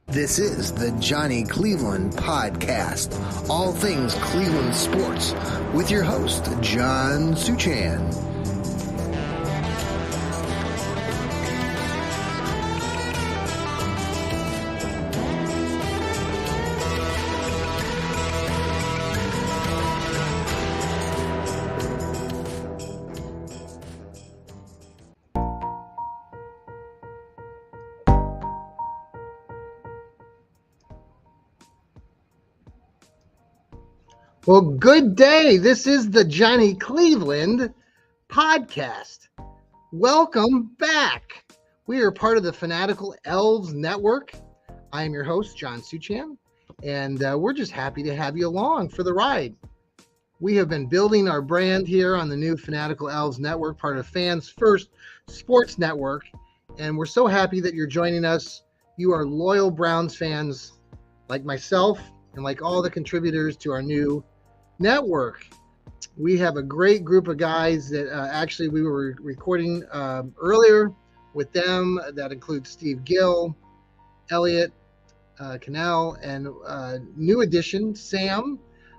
This is the Johnny Cleveland Podcast. All things Cleveland sports with your host, John Suchan. Well, good day. This is the Johnny Cleveland Podcast. Welcome back. We are part of the Fanatical Elves Network. I am your host, John Suchan, and we're just happy to have you along for the ride. We have been building our brand here on the new Fanatical Elves Network, part of Fans First Sports Network, and we're so happy that you're joining us. You are loyal Browns fans like myself and like all the contributors to our new network. We have a great group of guys that actually we were recording earlier with them. That includes Steve Gill, Elliot Cannell, and new addition Sam,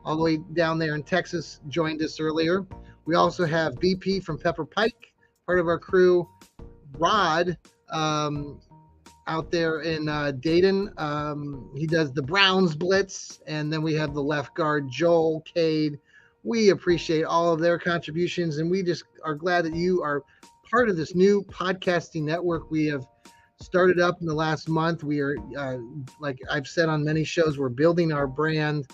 all the way down there in Texas, joined us earlier. We also have BP from Pepper Pike, part of our crew. Rod out there in Dayton. He does the Browns Blitz. And then we have the left guard, Joel Cade. We appreciate all of their contributions, and we just are glad that you are part of this new podcasting network we have started up in the last month. We are, like I've said on many shows, we're building our brand,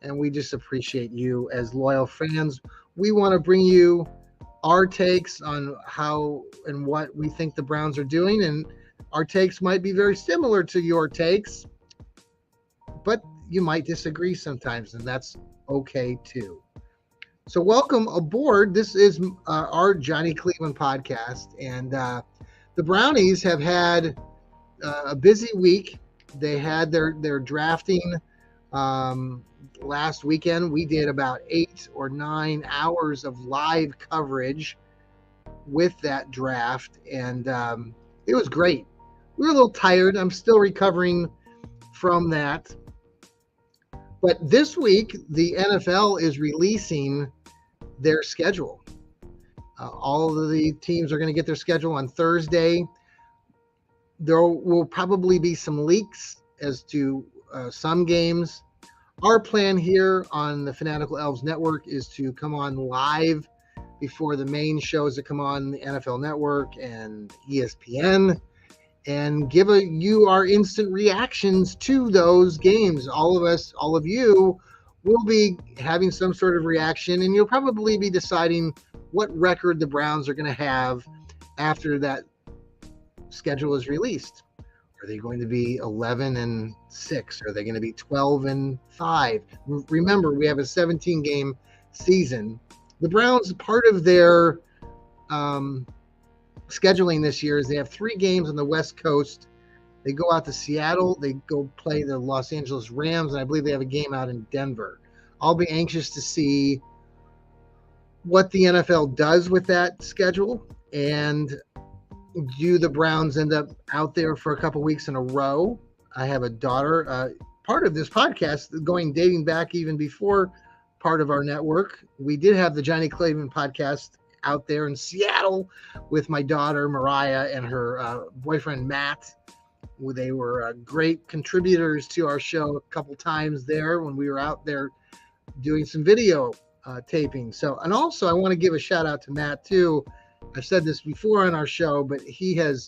and we just appreciate you as loyal fans. We want to bring you our takes on how and what we think the Browns are doing, and our takes might be very similar to your takes, but you might disagree sometimes, and that's okay too. So welcome aboard. This is our Johnny Cleveland Podcast, and the Brownies have had a busy week. They had their drafting last weekend. We did about 8 or 9 hours of live coverage with that draft, and it was great. We were a little tired. I'm still recovering from that. But this week, the NFL is releasing their schedule. All of the teams are going to get their schedule on Thursday. There will probably be some leaks as to some games. Our plan here on the Fanatical Elves Network is to come on live before the main shows that come on the NFL Network and ESPN, and give you our instant reactions to those games. All of us, all of you, will be having some sort of reaction, and you'll probably be deciding what record the Browns are going to have after that schedule is released. Are they going to be 11-6? Are they going to be 12-5? Remember, we have a 17-game season. The Browns, part of their scheduling this year is they have 3 games on the West Coast. They go out to Seattle, they go play the Los Angeles Rams, and I believe they have a game out in Denver. I'll be anxious to see what the NFL does with that schedule, and do the Browns end up out there for a couple weeks in a row. I have a daughter, part of this podcast dating back even before part of our network. We did have the Johnny Cleveland Podcast out there in Seattle with my daughter Mariah and her boyfriend Matt. They were great contributors to our show a couple times there when we were out there doing some video taping. So, and also I want to give a shout out to Matt too. I've said this before on our show, but he has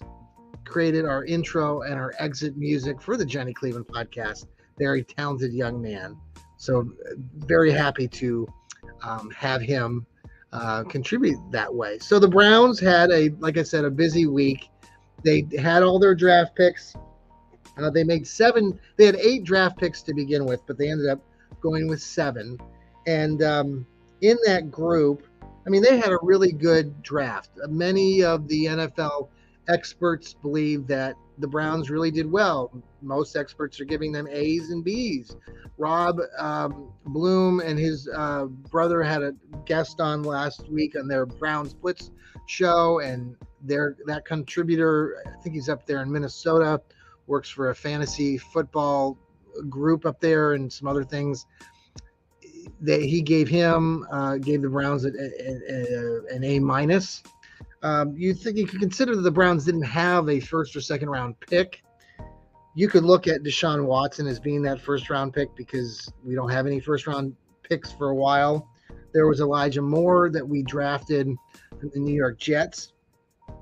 created our intro and our exit music for the Johnny Cleveland Podcast. Very talented young man. So very happy to have him contribute that way. So the Browns had like I said, a busy week. They had all their draft picks. They made 7. They had 8 draft picks to begin with, but they ended up going with 7. And in that group, I mean, they had a really good draft. Many of the NFL experts believe that the Browns really did well. Most experts are giving them A's and B's. Rob Bloom and his brother had a guest on last week on their Browns Blitz show, and that contributor, I think he's up there in Minnesota, works for a fantasy football group up there and some other things. That he gave the Browns an A minus. You think you could consider that the Browns didn't have a first or second round pick. You could look at Deshaun Watson as being that first round pick because we don't have any first round picks for a while. There was Elijah Moore that we drafted from the New York Jets.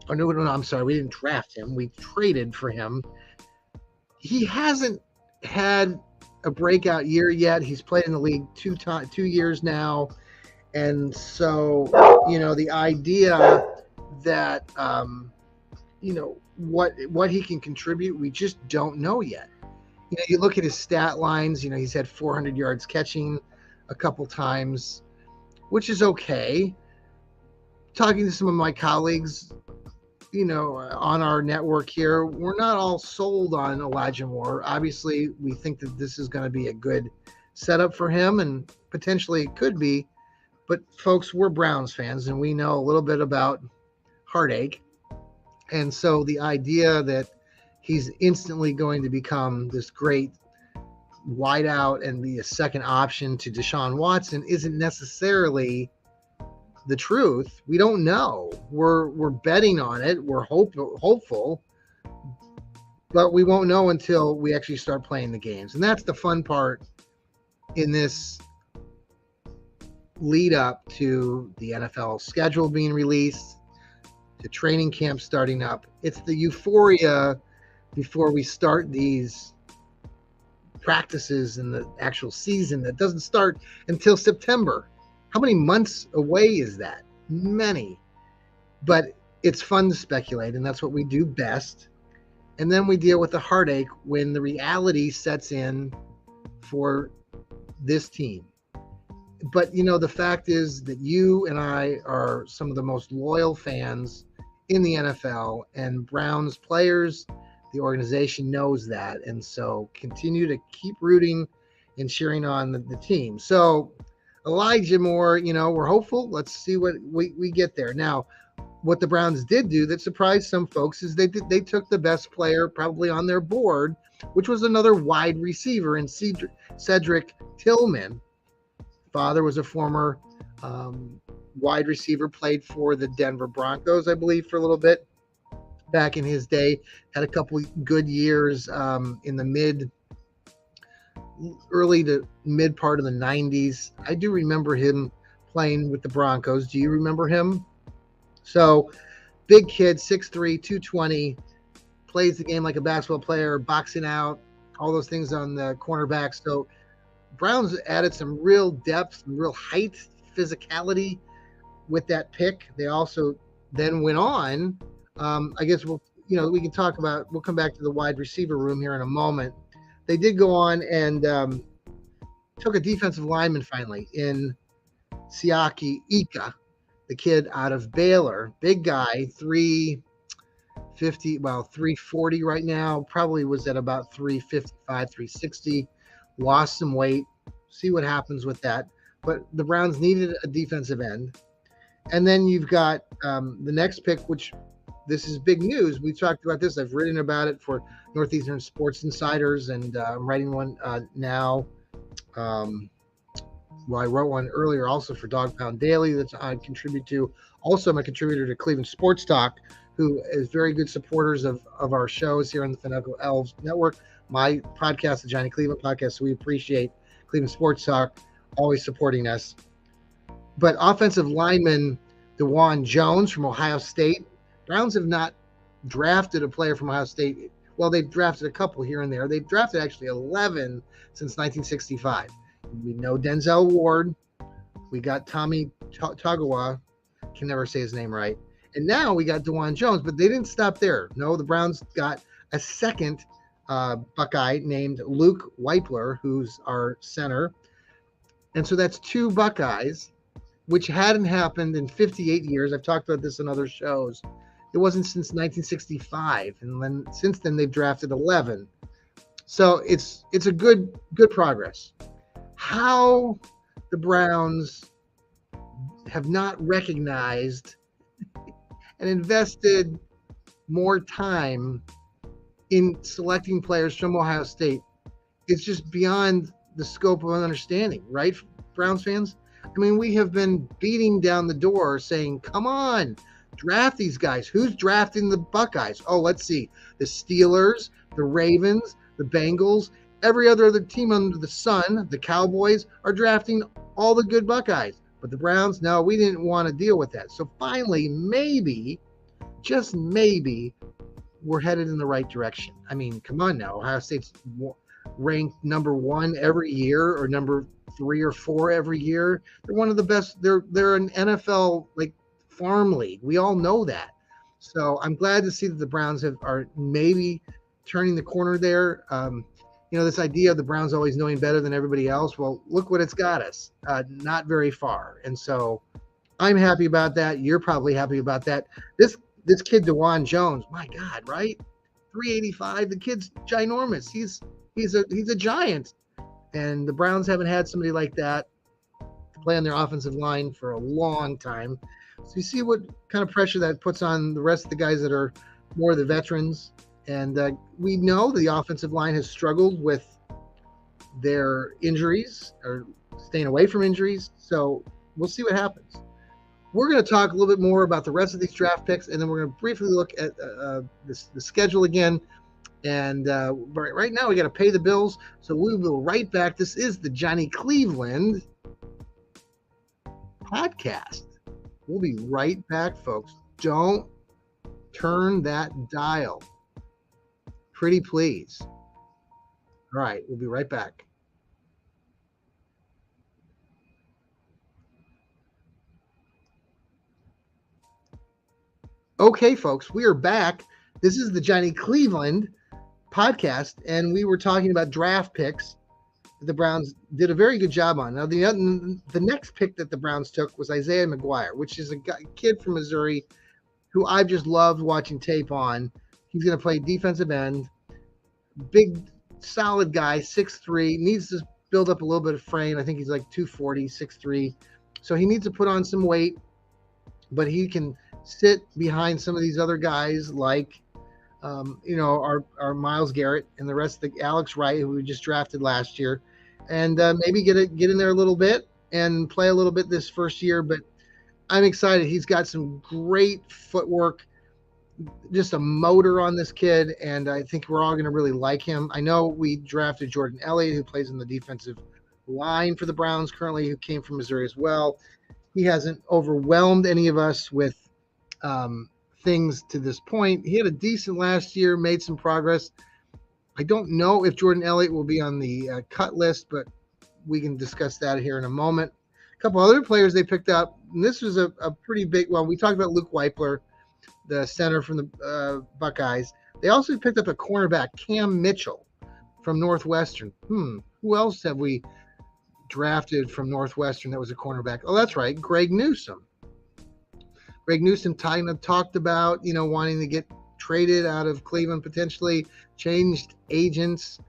Oh, no, I'm sorry. We didn't draft him. We traded for him. He hasn't had a breakout year yet. He's played in the league 2 years now. And so, the idea that, what he can contribute, we just don't know yet. You look at his stat lines, he's had 400 yards catching a couple times, which is okay. Talking to some of my colleagues, on our network here, we're not all sold on Elijah Moore. Obviously, we think that this is going to be a good setup for him, and potentially it could be. But folks, we're Browns fans, and we know a little bit about heartache. And so the idea that he's instantly going to become this great wideout and be a second option to Deshaun Watson isn't necessarily the truth. We don't know. We're betting on it. We're hopeful, but we won't know until we actually start playing the games. And that's the fun part in this lead up to the NFL schedule being released, to training camp starting up. It's the euphoria before we start these practices and the actual season that doesn't start until September. How many months away is that? Many. But it's fun to speculate, and that's what we do best. And then we deal with the heartache when the reality sets in for this team. But, the fact is that you and I are some of the most loyal fans in the NFL, and Browns players, the organization knows that. And so continue to keep rooting and cheering on the team. So Elijah Moore, we're hopeful. Let's see what we get there. Now, what the Browns did do that surprised some folks is they took the best player probably on their board, which was another wide receiver in Cedric Tillman. Father was a former wide receiver, played for the Denver Broncos, I believe, for a little bit back in his day. Had a couple good years in the early to mid part of the 90s. I do remember him playing with the Broncos. Do you remember him? So big kid, 6'3", 220, plays the game like a basketball player, boxing out, all those things on the cornerback. So Browns added some real depth, some real height, physicality with that pick. They also then went on. I guess we can talk about, we'll come back to the wide receiver room here in a moment. They did go on and took a defensive lineman finally in Siaki Ika, the kid out of Baylor. Big guy, 340 right now. Probably was at about 355, 360. Lost some weight. See what happens with that. But the Browns needed a defensive end. And then you've got the next pick, which this is big news. We've talked about this. I've written about it for Northeastern Sports Insiders, and I'm writing one now. I wrote one earlier also for Dog Pound Daily that I contribute to. Also, I'm a contributor to Cleveland Sports Talk, who is very good supporters of our shows here on the Fanatical Elves Network. My podcast, the Johnny Cleveland podcast, so we appreciate Cleveland Sports Talk always supporting us. But offensive lineman DeJuan Jones from Ohio State. Browns have not drafted a player from Ohio State. Well, they've drafted a couple here and there. They've drafted actually 11 since 1965. We know Denzel Ward. We got Tommy Tagawa. Can never say his name right. And now we got DeJuan Jones, but they didn't stop there. No, the Browns got a second Buckeye named Luke Weipler, who's our center. And so that's two Buckeyes, which hadn't happened in 58 years. I've talked about this in other shows. It wasn't since 1965, and then since then they've drafted 11. So it's a good progress. How the Browns have not recognized and invested more time in selecting players from Ohio State, it's just beyond the scope of understanding, right, Browns fans? I mean, we have been beating down the door saying, come on, draft these guys. Who's drafting the Buckeyes? Oh, let's see. The Steelers, the Ravens, the Bengals, every other team under the sun, the Cowboys, are drafting all the good Buckeyes. But the Browns, no, we didn't want to deal with that. So finally, maybe, just maybe, we're headed in the right direction. I mean, come on now. Ohio State's ranked number 1 every year, or number 3 or 4 every year. They're one of the best. They're an NFL like farm league. We all know that. So I'm glad to see that the Browns are maybe turning the corner there. This idea of the Browns always knowing better than everybody else. Well, look what it's got us. Not very far. And so I'm happy about that. You're probably happy about that. This kid, DeJuan Jones, my God, right? 385. The kid's ginormous. He's a giant. And the Browns haven't had somebody like that play on their offensive line for a long time. So you see what kind of pressure that puts on the rest of the guys that are more the veterans. And we know the offensive line has struggled with their injuries or staying away from injuries. So we'll see what happens. We're going to talk a little bit more about the rest of these draft picks, and then we're going to briefly look at the schedule again. And right now we got to pay the bills. So we will right back. This is the Johnny Cleveland podcast. We'll be right back, folks. Don't turn that dial. Pretty please. All right, we'll be right back. Okay, folks, we are back. This is the Johnny Cleveland podcast, and we were talking about draft picks the Browns did a very good job on. Now, the next pick that the Browns took was Isaiah McGuire, which is a kid from Missouri who I've just loved watching tape on. He's going to play defensive end, big, solid guy, 6'3", needs to build up a little bit of frame. I think he's like 240, 6'3". So he needs to put on some weight, but he can sit behind some of these other guys like, our Myles Garrett and the rest of the Alex Wright, who we just drafted last year, and maybe get in there a little bit and play a little bit this first year. But I'm excited. He's got some great footwork, just a motor on this kid, and I think we're all going to really like him. I know we drafted Jordan Elliott, who plays in the defensive line for the Browns currently, who came from Missouri as well. He hasn't overwhelmed any of us with things to this point. He had a decent last year, made some progress. I don't know if Jordan Elliott will be on the cut list, but we can discuss that here in a moment. A couple other players they picked up, and this was a pretty big one. We talked about Luke Weipler, the center from the Buckeyes. They also picked up a cornerback, Cam Mitchell, from Northwestern. Who else have we drafted from Northwestern that was a cornerback? Oh, that's right, Greg Newsome. Greg Newsome kind of talked about, wanting to get traded out of Cleveland potentially, changed agents.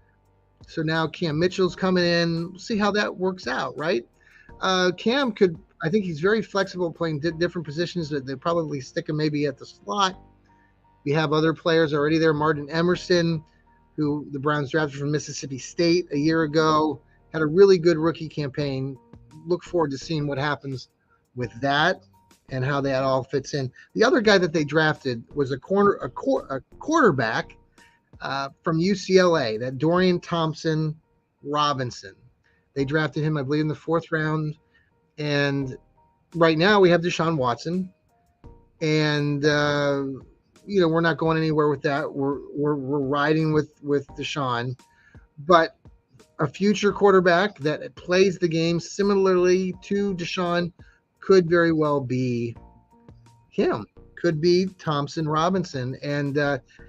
So now Cam Mitchell's coming in. We'll see how that works out, right? Cam I think he's very flexible playing different positions. They probably stick him maybe at the slot. We have other players already there. Martin Emerson, who the Browns drafted from Mississippi State a year ago, had a really good rookie campaign. Look forward to seeing what happens with that and how that all fits in. The other guy that they drafted was a quarterback from UCLA, that Dorian Thompson Robinson. They drafted him, I believe, in the 4th round. And right now we have Deshaun Watson. And, we're not going anywhere with that. We're riding with Deshaun. But a future quarterback that plays the game similarly to Deshaun could very well be him. Could be Thompson Robinson. And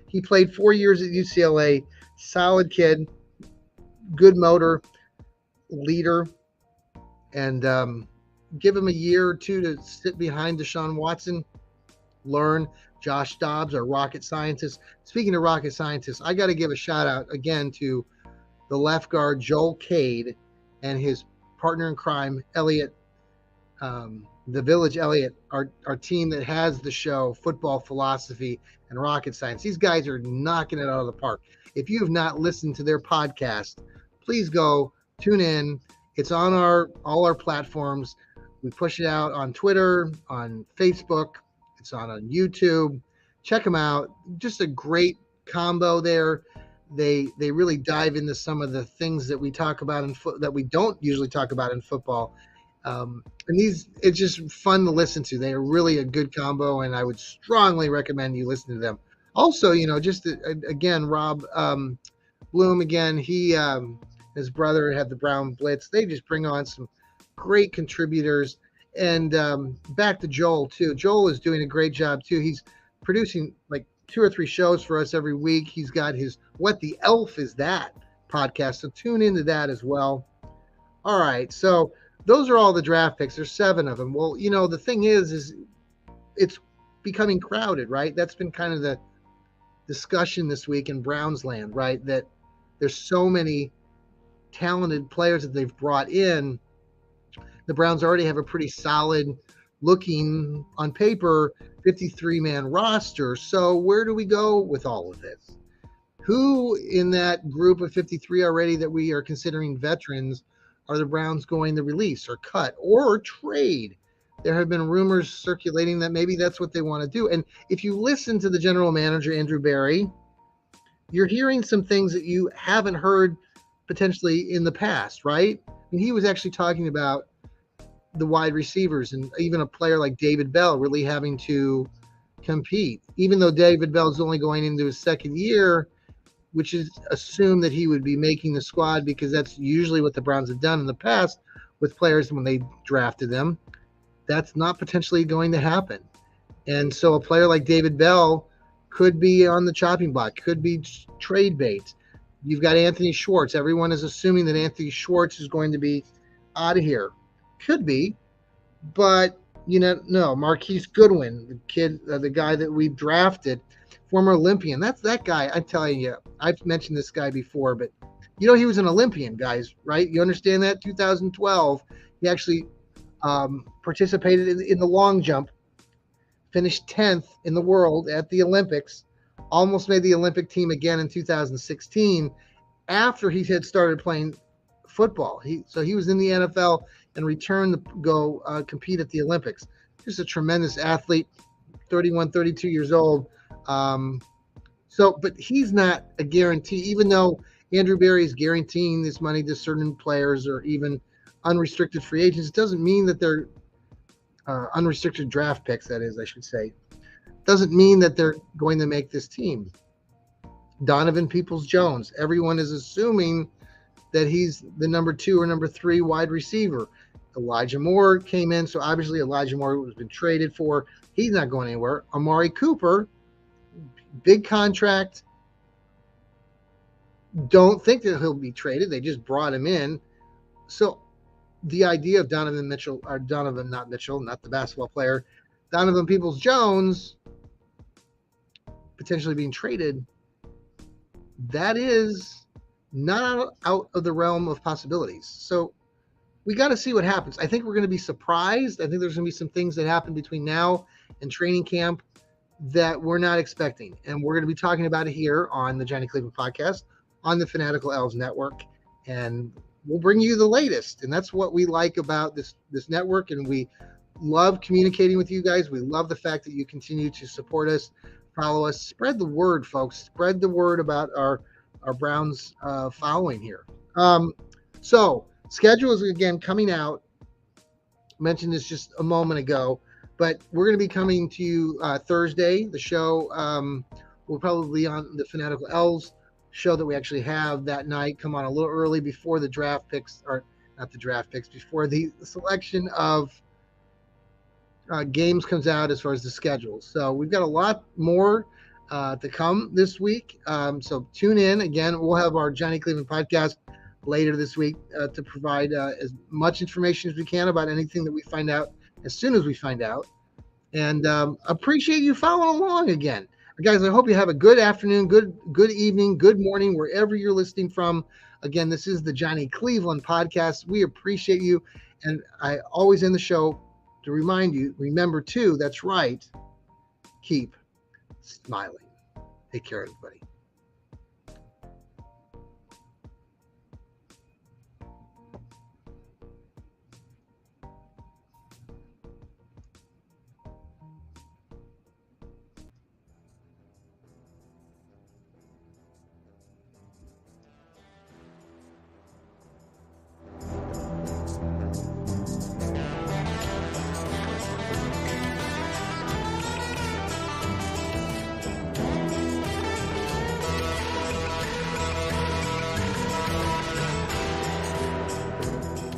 he played 4 years at UCLA. Solid kid, good motor, leader. And give him a year or two to sit behind Deshaun Watson, learn. Josh Dobbs, our rocket scientist. Speaking of rocket scientists, I got to give a shout out again to the left guard, Joel Cade, and his partner in crime, Elliot the Village Elliott, our team that has the show Football Philosophy and Rocket Science. These guys are knocking it out of the park. If you have not listened to their podcast, please go tune in. It's on all our platforms. We push it out on Twitter, on Facebook. It's on YouTube. Check them out. Just a great combo there. They really dive into some of the things that we talk about that we don't usually talk about in football. And it's just fun to listen to. They are really a good combo, and I would strongly recommend you listen to them. Also, again, Rob Bloom, again, his brother had the Brown Blitz. They just bring on some great contributors. And back to Joel, too. Joel is doing a great job, too. He's producing like 2 or 3 shows for us every week. He's got his What the Elf Is That podcast, so tune into that as well. All right, so those are all the draft picks. There's 7 of them. Well, the thing is it's becoming crowded, right? That's been kind of the discussion this week in Browns land, right? That there's so many talented players that they've brought in. The Browns already have a pretty solid looking, on paper, 53-man roster. So where do we go with all of this? Who in that group of 53 already that we are considering veterans are the Browns going to release or cut or trade? There have been rumors circulating that maybe that's what they want to do. And if you listen to the general manager, Andrew Berry, you're hearing some things that you haven't heard potentially in the past, right? I mean, he was actually talking about the wide receivers and even a player like David Bell really having to compete. Even though David Bell is only going into his 2nd year, which is assumed that he would be making the squad because that's usually what the Browns have done in the past with players when they drafted them. That's not potentially going to happen. And so a player like David Bell could be on the chopping block, could be trade bait. You've got Anthony Schwartz. Everyone is assuming that Anthony Schwartz is going to be out of here. Could be, but no. Marquise Goodwin, the kid, the guy that we drafted, former Olympian. That's that guy. I'm telling you, I've mentioned this guy before, but he was an Olympian, guys, right? You understand that? 2012, he actually participated in the long jump, finished 10th in the world at the Olympics, almost made the Olympic team again in 2016 after he had started playing football. He was in the NFL and returned to go compete at the Olympics. Just a tremendous athlete, 31, 32 years old. But he's not a guarantee, even though Andrew Berry is guaranteeing this money to certain players or even unrestricted free agents. It doesn't mean that they're unrestricted draft picks, that is, I should say. Doesn't mean that they're going to make this team. Donovan Peoples-Jones, everyone is assuming that he's the number 2 or number 3 wide receiver. Elijah Moore came in, so obviously Elijah Moore has been traded for. He's not going anywhere. Amari Cooper, big contract. Don't think that he'll be traded. They just brought him in. So the idea of Donovan Peoples-Jones potentially being traded, that is not out of the realm of possibilities. So we got to see what happens. I think we're going to be surprised. I think there's going to be some things that happen between now and training camp that we're not expecting. And we're going to be talking about it here on the Johnny Cleveland podcast on the Fanatical Elves Network. And we'll bring you the latest. And that's what we like about this network. And we love communicating with you guys. We love the fact that you continue to support us, follow us, spread the word, folks. Spread the word about our Browns following here. So schedule is again coming out. Mentioned this just a moment ago, but we're going to be coming to you Thursday. The show will probably be on the Fanatical Elves show that we actually have that night. Come on a little early before the draft picks, or not the draft picks, before the selection of games comes out as far as the schedule. So we've got a lot more to come this week. So tune in. Again, we'll have our Johnny Cleveland podcast later this week to provide as much information as we can about anything that we find out as soon as we find out. And appreciate you following along again. Guys, I hope you have a good afternoon, good evening, good morning, wherever you're listening from. Again, this is the Johnny Cleveland podcast. We appreciate you. And I always end the show to remember too, that's right, keep smiling. Take care, everybody.